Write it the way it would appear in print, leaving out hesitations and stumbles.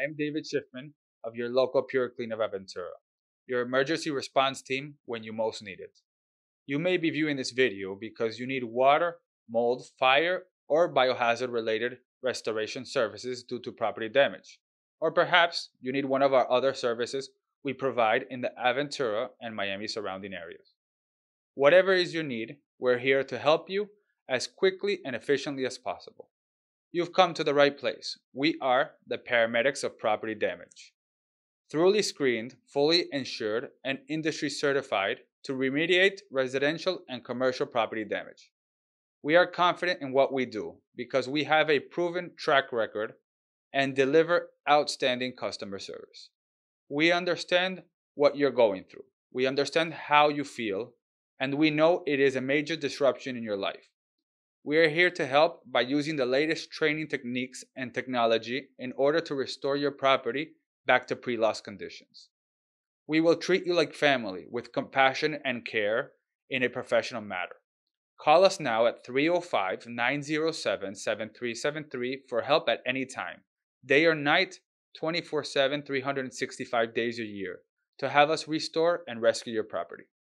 I am David Schiffman of your local Pure Clean of Aventura, your emergency response team when you most need it. You may be viewing this video because you need water, mold, fire, or biohazard related restoration services due to property damage. Or perhaps you need one of our other services we provide in the Aventura and Miami surrounding areas. Whatever is your need, we're here to help you as quickly and efficiently as possible. You've come to the right place. We are the paramedics of property damage. Thoroughly screened, fully insured, and industry certified to remediate residential and commercial property damage. We are confident in what we do because we have a proven track record and deliver outstanding customer service. We understand what you're going through. We understand how you feel, and we know it is a major disruption in your life. We are here to help by using the latest training techniques and technology in order to restore your property back to pre-loss conditions. We will treat you like family with compassion and care in a professional manner. Call us now at 305 907 7373 for help at any time, day or night, 24/7, 365 days a year, to have us restore and rescue your property.